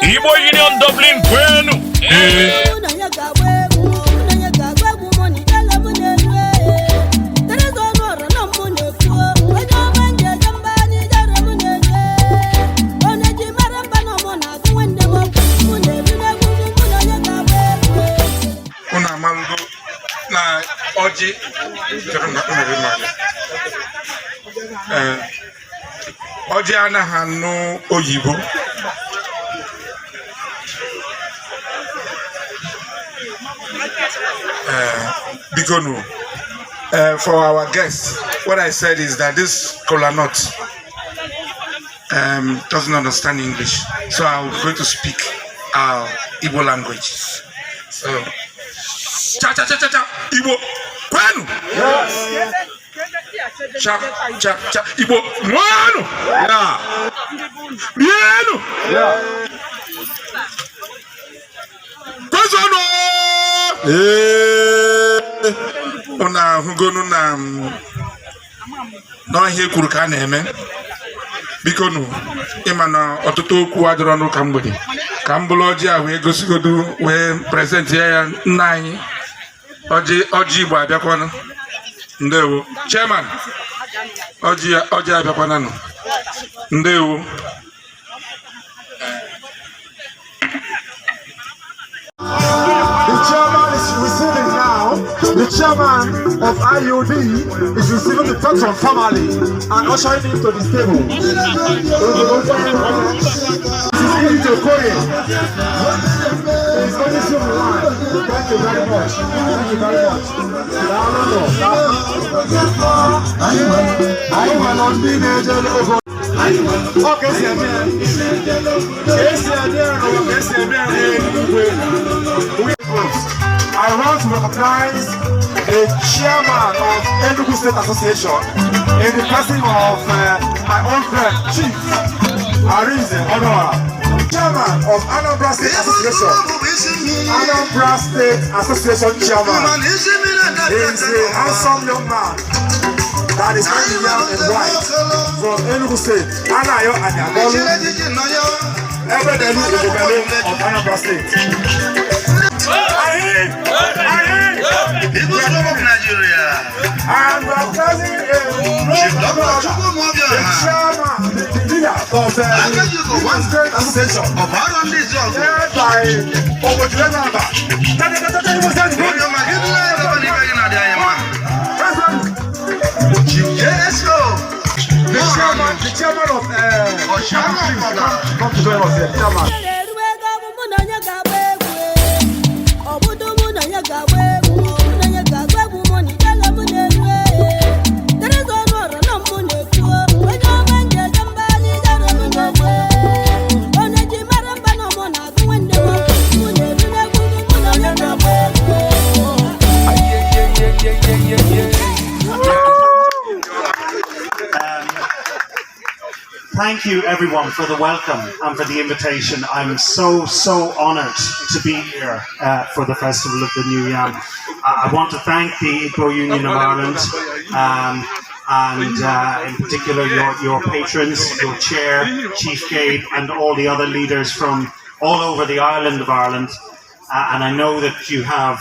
Igbo Union Dublin kwenu. Una malgo na oji oji anaghị anụ oyibo. Bigonu. For our guests, what I said is that this kola nut doesn't understand English, so I'm going to speak our Igbo language. So, cha cha cha cha cha, Igbo, kwenu. Yes. Cha cha cha, Igbo, mwanu. Yeah. Bienu. Yeah. Kozono. Una hugonu na ihe kwuru ka na-eme biko nu ịma na ọtụtụ okwu adịrọ n'ụka mgbede ka mbụlụ ọjị a wee gosigodu wee present ya nna anyị ọjị Igbo abịakwanụ. Ndewo chairman, ọjị abịakwanụ. Ndewo. The chairman of IUD is receiving the touch from family and ushering him to the table. This is to Koye. It's only so one. Thank you very much. Thank you very much. I will not be there. Okay, I want to recognize the chairman of Enugu State Association in the person of my own friend, Chief Iriji ndi Igbo, chairman of Anambra State Association. Anambra State Association chairman is a handsome young man that is very young and white from Enugu State. Anayo Anyagolu, evidently in the belly of Anambra State. Igbo of Nigeria. And we are present the chairman, the leader of the One State Association, led by Obojulenaba. The chairman of come to join us here, chairman. Thank you everyone for the welcome and for the invitation. I'm so honored to be here for the Festival of the New Yam. I want to thank the Igbo Union of Ireland and in particular your patrons, your chair, Chief Gabe, and all the other leaders from all over the island of Ireland. And I know that you have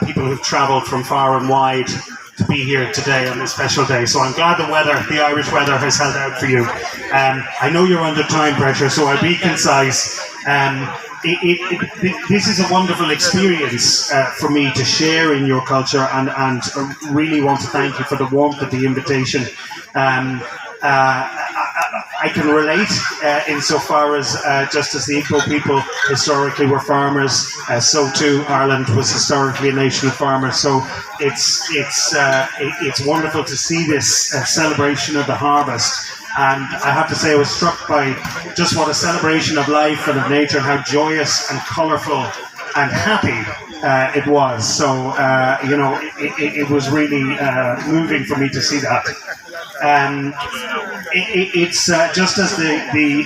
people who've travelled from far and wide to be here today on this special day. So I'm glad the Irish weather has held out for you. I know you're under time pressure, so I'll be concise. This is a wonderful experience for me to share in your culture, and really want to thank you for the warmth of the invitation. I can relate insofar as just as the Igbo people historically were farmers, so too Ireland was historically a nation of farmers. So it's wonderful to see this celebration of the harvest. And I have to say I was struck by just what a celebration of life and of nature, how joyous and colourful and happy it was. So, it was really moving for me to see that. It's just as the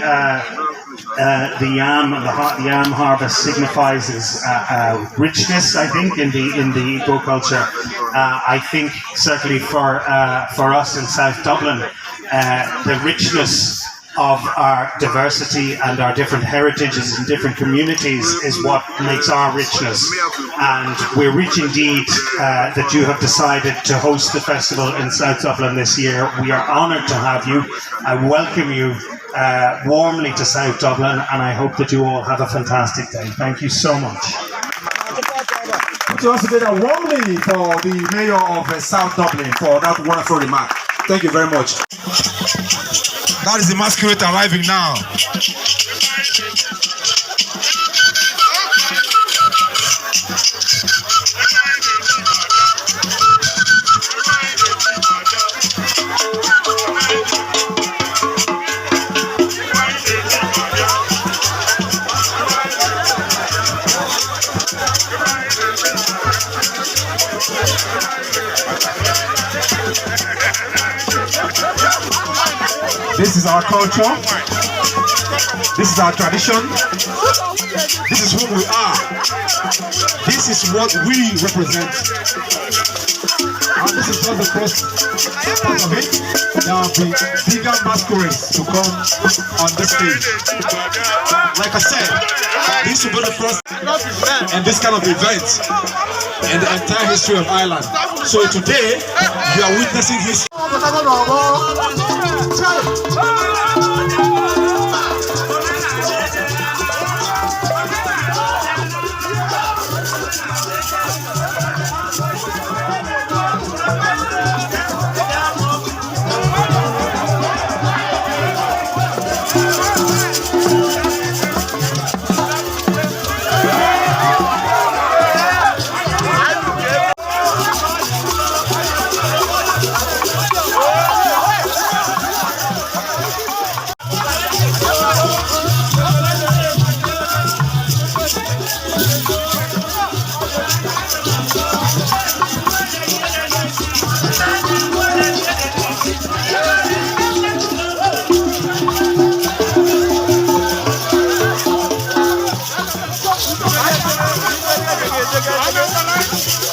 yam harvest signifies richness, I think, in the Igbo culture. I think certainly for us in South Dublin, the richness of our diversity and our different heritages and different communities is what makes our richness. And we're rich indeed that you have decided to host the festival in South Dublin this year. We are honoured to have you. I welcome you warmly to South Dublin, and I hope that you all have a fantastic day. Thank you so much. Put us together warmly for the mayor of South Dublin for that wonderful remark. Thank you very much. That is the masquerade arriving now. This is our culture. This is our tradition. This is who we are. This is what we represent. And this is just the first part of it. There will be bigger masquerades to come on this stage. Like I said, this will be the first and this kind of event in the entire history of Ireland. So today, you are witnessing history. I'm